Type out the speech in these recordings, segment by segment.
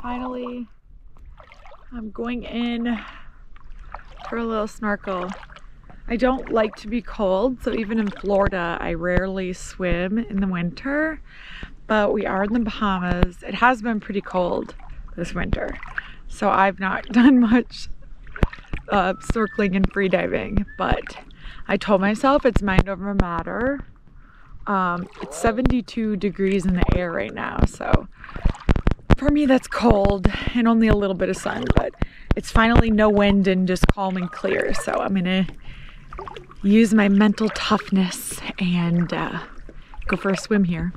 Finally, I'm going in for a little snorkel. I don't like to be cold, so even in Florida, I rarely swim in the winter, but we are in the Bahamas. It has been pretty cold this winter, so I've not done much snorkeling and freediving, but I told myself it's mind over matter. It's 72 degrees in the air right now, so for me that's cold and only a little bit of sun, but it's finally no wind and just calm and clear, so I'm gonna use my mental toughness and go for a swim here.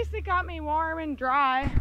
least it got me warm and dry.